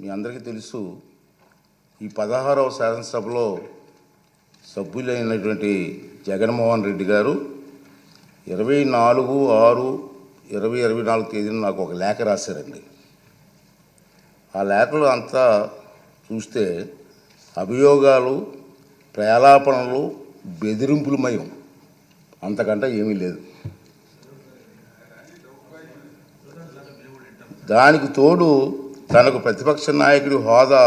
మీ అందరికీ తెలుసు, ఈ 16వ శాసనసభలో సభ్యులైనటువంటి జగన్మోహన్ రెడ్డి గారు 24/6/2024 తేదీన నాకు ఒక లేఖ రాశారండి. ఆ లేఖలో అంతా చూస్తే అభియోగాలు, ప్రలాపనలు, బెదిరింపులమయం, అంతకంటే ఏమీ లేదు. దానికి తోడు తనకు ప్రతిపక్ష నాయకుడి హోదా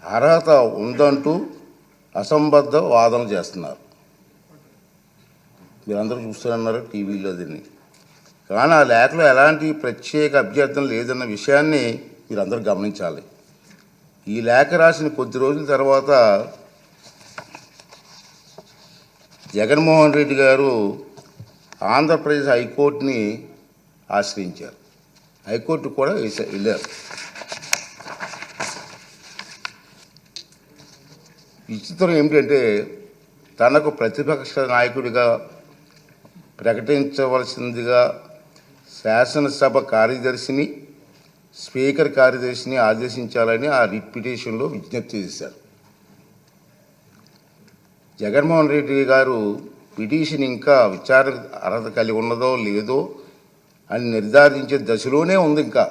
అర్హత ఉందంటూ అసంబద్ధ వాదన చేస్తున్నారు. మీరందరూ చూస్తున్నారు టీవీలో దీన్ని. కానీ ఆ లేఖలో ఎలాంటి ప్రత్యేక అభ్యర్థన లేదన్న విషయాన్ని మీరందరూ గమనించాలి. ఈ లేఖ రాసిన కొద్ది రోజుల తర్వాత జగన్మోహన్ రెడ్డి గారు ఆంధ్రప్రదేశ్ హైకోర్టుని ఆశ్రయించారు. హైకోర్టు కూడా వెళ్ళారు. విచిత్రం ఏమిటంటే, తనకు ప్రతిపక్ష నాయకుడిగా ప్రకటించవలసిందిగా శాసనసభ కార్యదర్శిని, స్పీకర్ కార్యదర్శిని ఆదేశించాలని ఆ రిట్ పిటిషన్లో విజ్ఞప్తి చేశారు. జగన్మోహన్ రెడ్డి గారు పిటిషన్ ఇంకా విచారణ అర్హత కలిగి ఉన్నదో లేదో అని నిర్ధారించే దశలోనే ఉంది. ఇంకా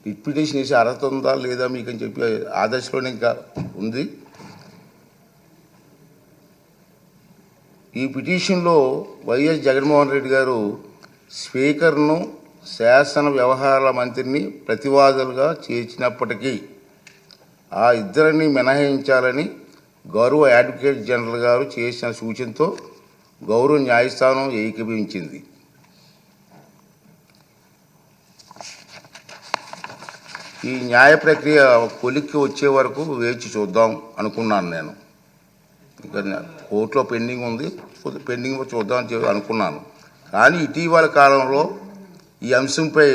రిట్ పిటిషన్ వేసి అర్హత ఉందా లేదా మీకు అని చెప్పి ఆ దశలోనే ఇంకా ఉంది. ఈ పిటిషన్లో వైఎస్ జగన్మోహన్ రెడ్డి గారు స్పీకర్ను, శాసన వ్యవహారాల మంత్రిని ప్రతివాదులుగా చేర్చినప్పటికీ ఆ ఇద్దరిని మినహాయించాలని గౌరవ అడ్వకేట్ జనరల్ గారు చేసిన సూచనతో గౌరవ న్యాయస్థానం ఏకీభవించింది. ఈ న్యాయ ప్రక్రియ కొలిక్కి వచ్చే వరకు వేచి చూద్దాం అనుకున్నాను. నేను ఇంకా కోర్టులో పెండింగ్ ఉంది, పెండింగ్ చూద్దాం అని అనుకున్నాను. కానీ ఇటీవల కాలంలో ఈ అంశంపై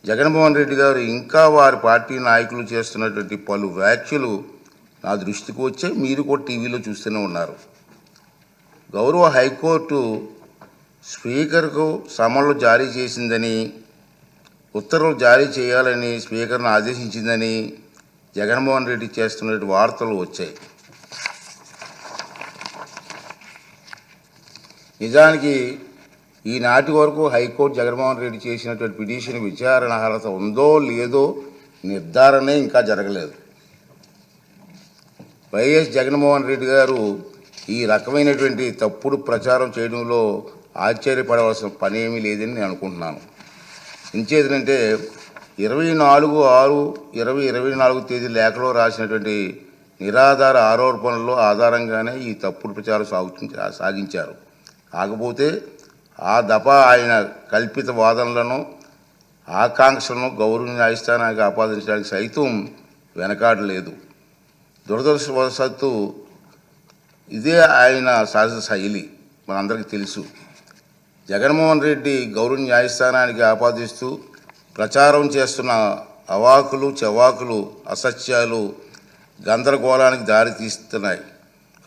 జగన్మోహన్ రెడ్డి గారు ఇంకా వారి పార్టీ నాయకులు చేస్తున్నటువంటి పలు వ్యాఖ్యలు నా దృష్టికి వచ్చే మీరు కూడా టీవీలో చూస్తూనే ఉన్నారు. గౌరవ హైకోర్టు స్పీకర్కు సమన్లు జారీ చేసిందని, ఉత్తర్వులు జారీ చేయాలని స్పీకర్ను ఆదేశించిందని జగన్మోహన్ రెడ్డి చేస్తున్న వార్తలు వచ్చాయి. నిజానికి ఈనాటి వరకు హైకోర్టు జగన్మోహన్ రెడ్డి చేసినటువంటి పిటిషన్ విచారణ అర్హత ఉందో లేదో నిర్ధారణే ఇంకా జరగలేదు. వైఎస్ జగన్మోహన్ రెడ్డి గారు ఈ రకమైనటువంటి తప్పుడు ప్రచారం చేయడంలో ఆశ్చర్యపడవలసిన పని ఏమీ లేదని నేను అనుకుంటున్నాను. ఇంచేదంటే 24/6/2024 తేదీ లేఖలో రాసినటువంటి నిరాధార ఆరోపణల ఆధారంగానే ఈ తప్పుడు ప్రచారం సాగించారు. కాకపోతే ఆ దఫా ఆయన కల్పిత వాదనలను, ఆకాంక్షలను గౌరవ న్యాయస్థానానికి ఆపాదించడానికి సైతం వెనకాడలేదు. దురదృష్టవశాత్తు ఇదే ఆయన సహజ శైలి, మనందరికీ తెలుసు. జగన్మోహన్ రెడ్డి గౌరవ న్యాయస్థానానికి ఆపాదిస్తూ ప్రచారం చేస్తున్న అవాకులు, చవాకులు, అసత్యాలు గందరగోళానికి దారి తీస్తున్నాయి.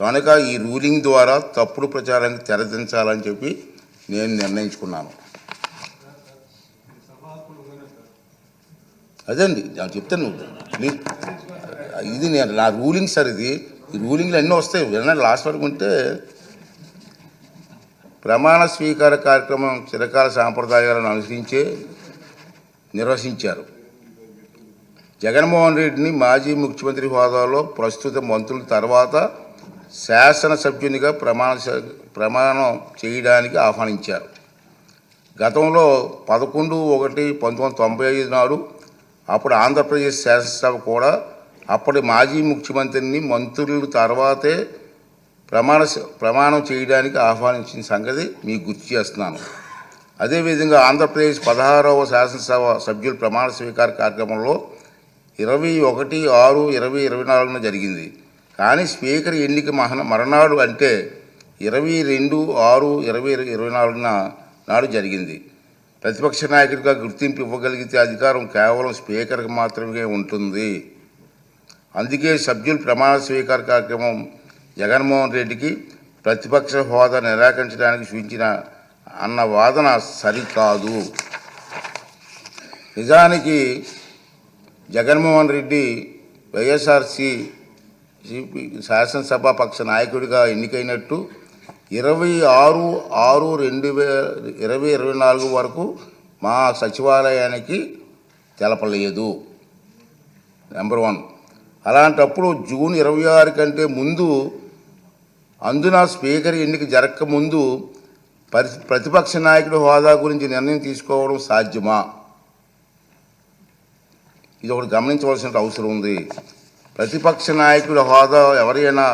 కనుక ఈ రూలింగ్ ద్వారా తప్పుడు ప్రచారానికి తెరదించాలని చెప్పి నేను నిర్ణయించుకున్నాను. అదండి నేను చెప్తాను. ఇది నేను నా రూలింగ్ సార్. ఇది ఈ రూలింగ్లు అన్నీ వస్తాయి. వినండి, లాస్ట్ వరకు ఉంటే. ప్రమాణ స్వీకార కార్యక్రమం చిరకాల సాంప్రదాయాలను అనుసరించే నిర్వహించారు. జగన్మోహన్ రెడ్డిని మాజీ ముఖ్యమంత్రి హోదాలో ప్రస్తుత మంత్రుల తర్వాత శాసనసభ్యునిగా ప్రమాణం చేయడానికి ఆహ్వానించారు. గతంలో 11/1/1995 నాడు అప్పుడు ఆంధ్రప్రదేశ్ శాసనసభ కూడా అప్పటి మాజీ ముఖ్యమంత్రిని మంత్రుల తర్వాతే ప్రమాణం చేయడానికి ఆహ్వానించిన సంగతి మీకు గుర్తు చేస్తున్నాను. అదేవిధంగా ఆంధ్రప్రదేశ్ 16వ శాసనసభ సభ్యుల ప్రమాణ స్వీకార కార్యక్రమంలో 21/6/2024 జరిగింది. కానీ స్పీకర్ ఎన్నిక మరణాడు అంటే 22/6/2024 నాడు జరిగింది. ప్రతిపక్ష నాయకుడిగా గుర్తింపు ఇవ్వగలిగితే అధికారం కేవలం స్పీకర్కి మాత్రమే ఉంటుంది. అందుకే సభ్యుల ప్రమాణ స్వీకార కార్యక్రమం జగన్మోహన్ రెడ్డికి ప్రతిపక్ష హోదా నిరాకరించడానికి సూచించిన అన్న వాదన సరికాదు. నిజానికి జగన్మోహన్ రెడ్డి వైఎస్ఆర్సి శాసనసభ పక్ష నాయకుడిగా ఎన్నికైనట్టు 26/6/2024 వరకు మా సచివాలయానికి తెలపలేదు. నెంబర్ 1. అలాంటప్పుడు జూన్ 26 కంటే ముందు, అందున స్పీకర్ ఎన్నిక జరగకముందు ప్రతిపక్ష నాయకుడి హోదా గురించి నిర్ణయం తీసుకోవడం సాధ్యమా? ఇది ఒకటి గమనించవలసిన అవసరం ఉంది. ప్రతిపక్ష నాయకుడి హోదా ఎవరైనా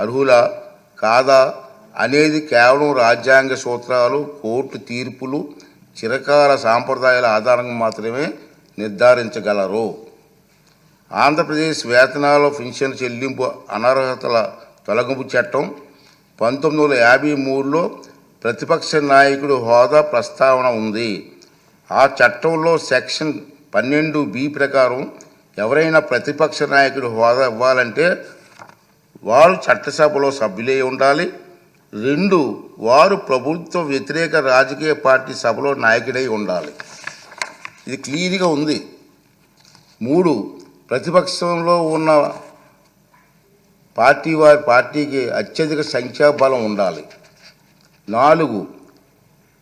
అర్హులా కాదా అనేది కేవలం రాజ్యాంగ సూత్రాలు, కోర్టు తీర్పులు, చిరకాల సాంప్రదాయాల ఆధారంగా మాత్రమే నిర్ధారించగలరు. ఆంధ్రప్రదేశ్ వేతనాల పెన్షన్ చెల్లింపు అనర్హతల తొలగింపు చట్టం 1953లో ప్రతిపక్ష నాయకుడి హోదా ప్రస్తావన ఉంది. ఆ చట్టంలో సెక్షన్ 12B ప్రకారం ఎవరైనా ప్రతిపక్ష నాయకుడి హోదా ఇవ్వాలంటే వారు చట్టసభలో సభ్యులై ఉండాలి. 2, వారు ప్రభుత్వ వ్యతిరేక రాజకీయ పార్టీ సభలో నాయకుడై ఉండాలి. ఇది క్లియర్గా ఉంది. 3, ప్రతిపక్షంలో ఉన్న పార్టీకి అత్యధిక సంఖ్యాబలం ఉండాలి. 4,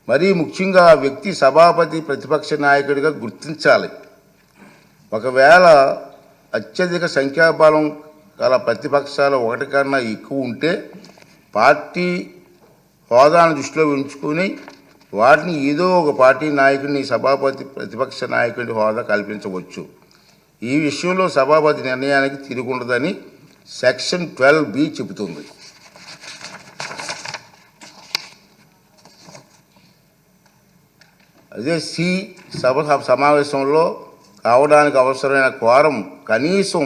మరీ ముఖ్యంగా ఆ వ్యక్తి సభాపతి ప్రతిపక్ష నాయకుడిగా గుర్తించాలి. ఒకవేళ అత్యధిక సంఖ్యాబలం గల ప్రతిపక్షాలు ఒకటి కన్నా ఎక్కువ ఉంటే పార్టీ హోదాను దృష్టిలో ఉంచుకొని వాటిని ఏదో ఒక పార్టీ నాయకుడిని సభాపతి ప్రతిపక్ష నాయకుడి హోదా కల్పించవచ్చు. ఈ విషయంలో సభాపతి నిర్ణయానికి తిరుగుండదని సెక్షన్ 12B చెబుతుంది. అదే సభ సమావేశంలో కావడానికి అవసరమైన క్వారం కనీసం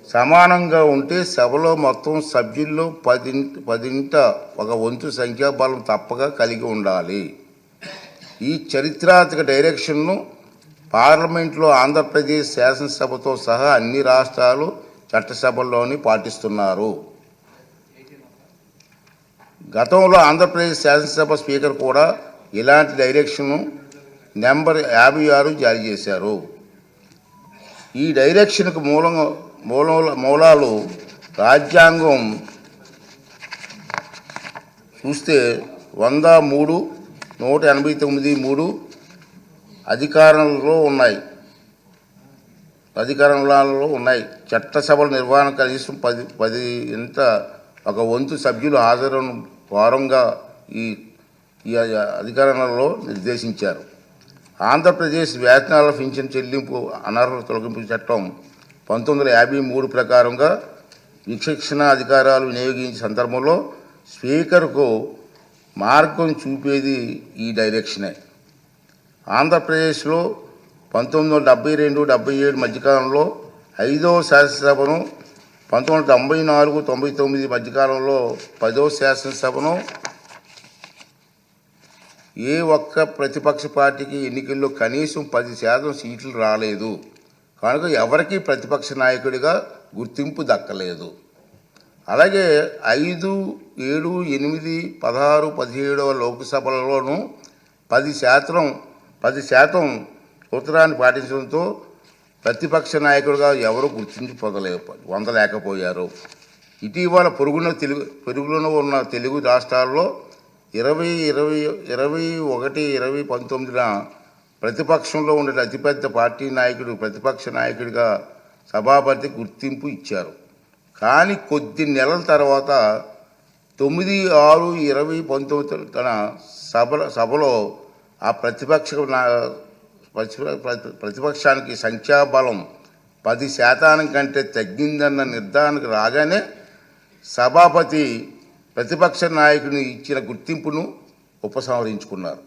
సమానంగా ఉంటే సభలో మొత్తం సభ్యుల్లో 10% సంఖ్యాబలం తప్పక కలిగి ఉండాలి. ఈ చరిత్రాత్మక డైరెక్షన్ను పార్లమెంట్లో ఆంధ్రప్రదేశ్ శాసనసభతో సహా అన్ని రాష్ట్రాలు చట్టసభల్లోని పాటిస్తున్నారు. గతంలో ఆంధ్రప్రదేశ్ శాసనసభ స్పీకర్ కూడా ఇలాంటి డైరెక్షన్ను నెంబర్ 56 జారీ చేశారు. ఈ డైరెక్షన్కు మూలాలు రాజ్యాంగం చూస్తే 103, 189(3) అధికారంలో ఉన్నాయి. చట్టసభల నిర్వహణ కనీసం 10% సభ్యులు హాజరును వారంగా ఈ అధికారంలో నిర్దేశించారు. ఆంధ్రప్రదేశ్ వేతనాల పెన్షన్ చెల్లింపు అనర్హత తొలగింపు చట్టం 1953 ప్రకారంగా విచక్షణ అధికారాలు వినియోగించే సందర్భంలో స్పీకర్కు మార్గం చూపేది ఈ డైరెక్షనే. ఆంధ్రప్రదేశ్లో 1972-77 మధ్యకాలంలో 5వ శాసనసభను, 1994-99 మధ్యకాలంలో 10వ శాసనసభను ఏ ఒక్క ప్రతిపక్ష పార్టీకి ఎన్నికల్లో కనీసం 10% సీట్లు రాలేదు. కనుక ఎవరికి ప్రతిపక్ష నాయకుడిగా గుర్తింపు దక్కలేదు. అలాగే 5, 7, 8, 16, 17వ లోక్సభలలోనూ 10% సూత్రాన్ని పాటించడంతో ప్రతిపక్ష నాయకుడిగా ఎవరు గుర్తింపు పొందలేకపోయారు. ఇటీవల పొరుగున ఉన్న తెలుగు రాష్ట్రాల్లో 2021-2019 ప్రతిపక్షంలో ఉండే అతిపెద్ద పార్టీ నాయకుడు ప్రతిపక్ష నాయకుడిగా సభాపతి గుర్తింపు ఇచ్చారు. కానీ కొద్ది నెలల తర్వాత 9/6/2019 తన సభలో ఆ ప్రతిపక్షానికి సంఖ్యాబలం 10% కంటే తగ్గిందన్న నిర్ధారణకు రాగానే సభాపతి ప్రతిపక్ష నాయకుని ఇచ్చిన గుర్తింపును ఉపసంహరించుకున్నారు.